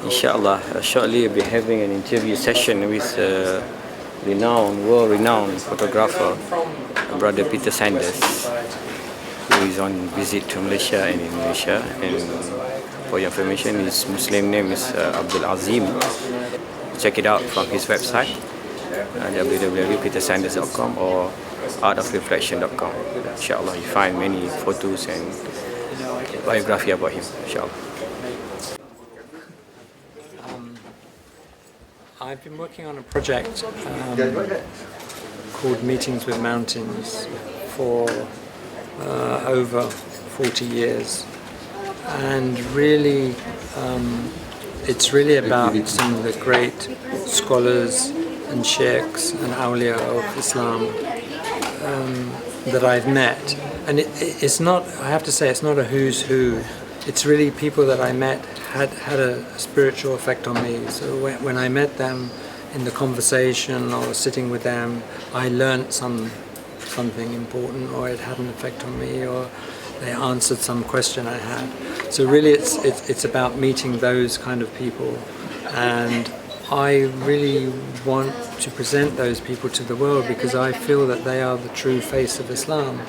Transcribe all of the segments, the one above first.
Inshallah, shortly we'll be having an interview session with world-renowned photographer, Brother Peter Sanders, who is on visit to Malaysia and Indonesia. And for your information, his Muslim name is Abdul Azim. Check it out from his website, www.petersanders.com or artofreflection.com. Inshallah, you find many photos and biography about him. Inshallah. I've been working on a project called Meetings with Mountains for over 40 years, and really it's really about some of the great scholars and sheikhs and awliya of Islam that I've met. And it's not, I have to say, it's not a who's who. It's really people that I met had a spiritual effect on me. So when I met them in the conversation or sitting with them, I learnt something important, or it had an effect on me, or they answered some question I had. So really it's about meeting those kind of people, and I really want to present those people to the world because I feel that they are the true face of Islam,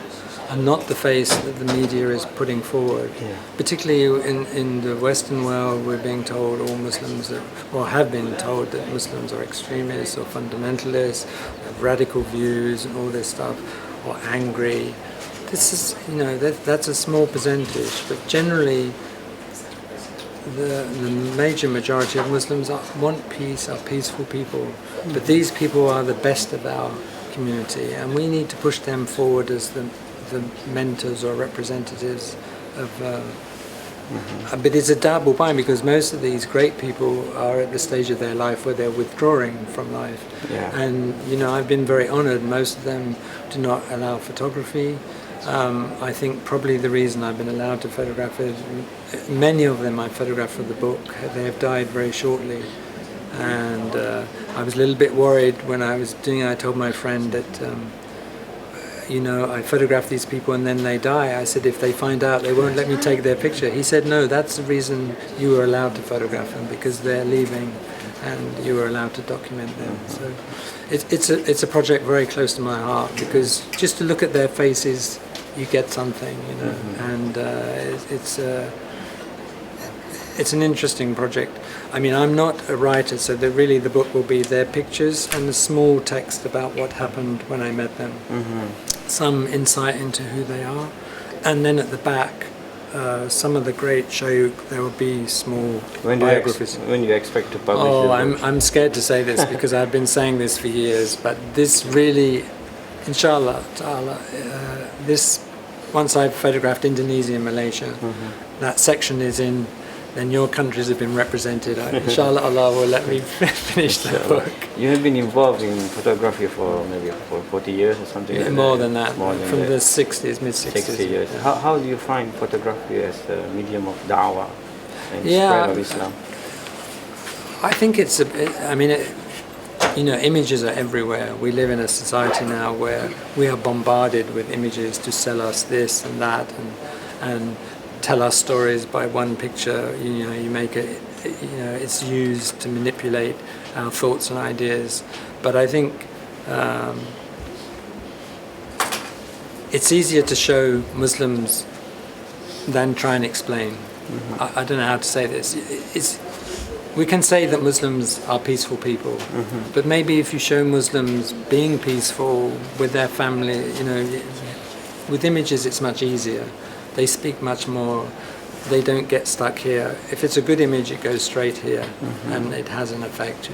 and not the face that the media is putting forward. Yeah. Particularly in the Western world, we're being told all Muslims have been told that Muslims are extremists or fundamentalists, have radical views and all this stuff, or angry. This is, that's a small percentage, but generally the major majority of Muslims want peace, are peaceful people. But these people are the best of our community, and we need to push them forward as the mentors or representatives of but it's a double bind, because most of these great people are at the stage of their life where they're withdrawing from life. Yeah. And I've been very honored. Most of them do not allow photography. I think probably the reason I've been allowed to photograph is many of them I photographed for the book, they have died very shortly. And I was a little bit worried when I was doing it. I told my friend that I photograph these people and then they die. I said, if they find out, they won't let me take their picture. He said, no, that's the reason you were allowed to photograph them, because they're leaving and you were allowed to document them. So it's a project very close to my heart, because just to look at their faces, you get something, and it's an interesting project. I mean, I'm not a writer, so really the book will be their pictures and a small text about what happened when I met them. Some insight into who they are, and then at the back, some of the great shaykh, there will be small biographies. When do you expect to publish? Oh, I'm scared to say this because I've been saying this for years, but this really, inshallah ta'ala, once I've photographed Indonesia and Malaysia, that section is in, then your countries have been represented. Inshallah, Allah will let me finish the book. You have been involved in photography for maybe 40 years or something? Yeah, more than that, from the 60s, mid-60s. 60 years. Yeah. How do you find photography as a medium of da'wah and spread of Islam? I think it's images are everywhere. We live in a society now where we are bombarded with images to sell us this and that, and tell us stories by one picture. You make it, it's used to manipulate our thoughts and ideas. But I think it's easier to show Muslims than try and explain. I don't know how to say this. We can say that Muslims are peaceful people, but maybe if you show Muslims being peaceful with their family, with images it's much easier. They speak much more. They don't get stuck here. If it's a good image, it goes straight here, and it has an effect,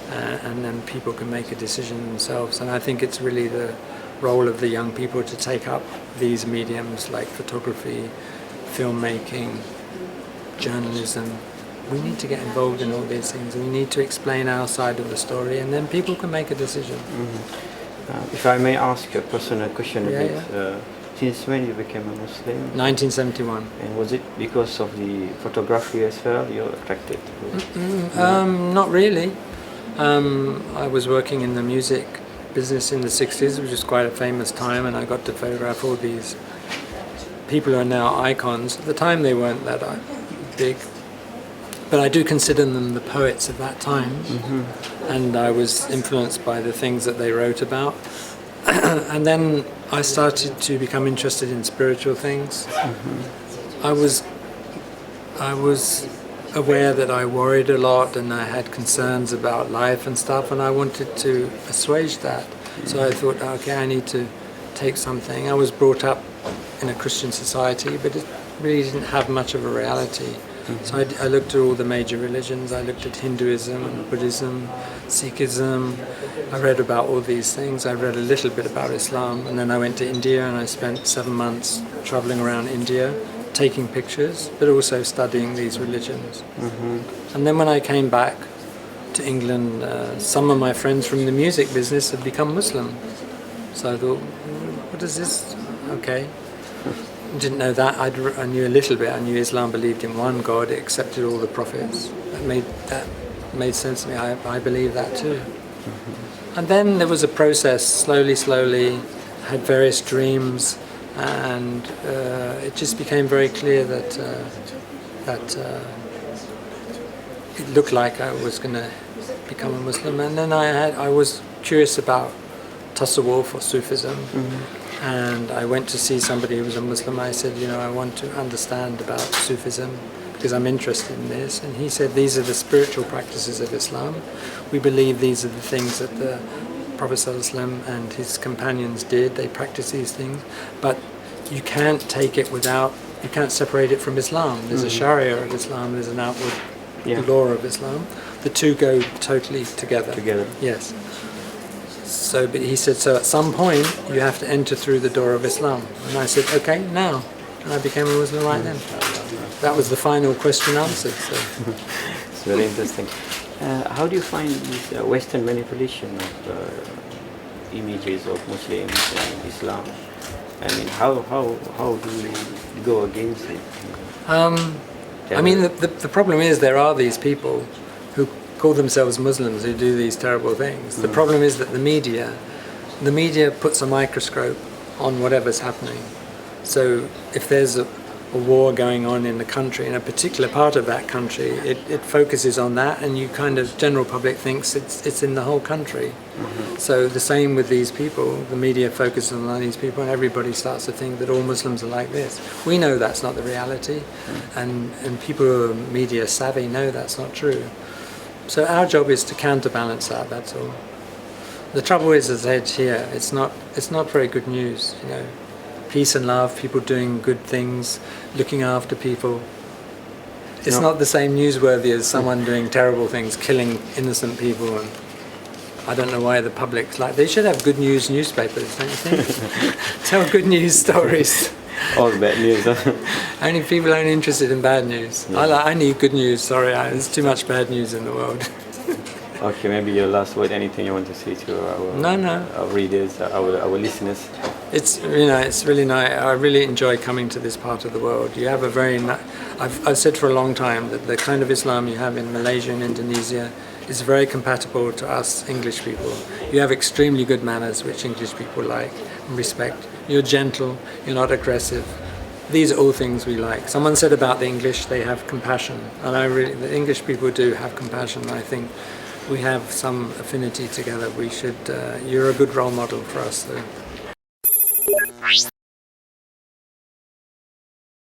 and then people can make a decision themselves. And I think it's really the role of the young people to take up these mediums like photography, filmmaking, journalism. We need to get involved in all these things. We need to explain our side of the story, and then people can make a decision. If I may ask a personal question a bit. Since when you became a Muslim? 1971. And was it because of the photography as well you're attracted to? Not really. I was working in the music business in the 60s, which was quite a famous time, and I got to photograph all these people who are now icons. At the time they weren't that big, but I do consider them the poets of that time, and I was influenced by the things that they wrote about. And then I started to become interested in spiritual things. I was aware that I worried a lot and I had concerns about life and stuff, and I wanted to assuage that. So I thought, okay, I need to take something. I was brought up in a Christian society, but it really didn't have much of a reality. So I looked at all the major religions. I looked at Hinduism and Buddhism, Sikhism. I read about all these things. I read a little bit about Islam, and then I went to India and I spent 7 months traveling around India, taking pictures, but also studying these religions. And then when I came back to England, some of my friends from the music business had become Muslim. So I thought, what is this? Okay. Didn't know that. I knew a little bit. I knew Islam believed in one God, it accepted all the prophets. That made sense to me. I believe that too. And then there was a process, slowly, I had various dreams, and it just became very clear that it looked like I was going to become a Muslim. And then I was curious about Tasawwuf or Sufism. And I went to see somebody who was a Muslim. I said, I want to understand about Sufism because I'm interested in this. And he said, these are the spiritual practices of Islam. We believe these are the things that the Prophet ﷺ and his companions did. They practiced these things. But you can't take it you can't separate it from Islam. There's a Sharia of Islam, there's an outward law of Islam. The two go totally together. Yes. So, but he said, so at some point you have to enter through the door of Islam. And I said, okay, now. And I became a Muslim right then. That was the final question answered. So. It's very interesting. How do you find this Western manipulation of images of Muslims and Islam? I mean, how do you go against it? I mean, the problem is there are these people who call themselves Muslims who do these terrible things. The problem is that the media puts a microscope on whatever's happening. So if there's a war going on in the country, in a particular part of that country, it focuses on that, and you kind of, general public thinks it's in the whole country. So the same with these people, the media focuses on these people and everybody starts to think that all Muslims are like this. We know that's not the reality, and people who are media savvy know that's not true. So our job is to counterbalance that, that's all. The trouble is, as I said here, it's not very good news, Peace and love, people doing good things, looking after people. It's not the same newsworthy as someone doing terrible things, killing innocent people. And I don't know why the public's like, they should have good news newspapers, don't you think? Tell good news stories. All bad news. Only people aren't interested in bad news. I need good news, sorry, there's too much bad news in the world. Okay, maybe your last word, anything you want to say to our readers, our listeners? It's really nice. I really enjoy coming to this part of the world. You have a very I've said for a long time that the kind of Islam you have in Malaysia and Indonesia is very compatible to us English people. You have extremely good manners, which English people like and respect. You're gentle, you're not aggressive. These are all things we like. Someone said about the English, they have compassion. And the English people do have compassion. I think we have some affinity together. You're a good role model for us, though.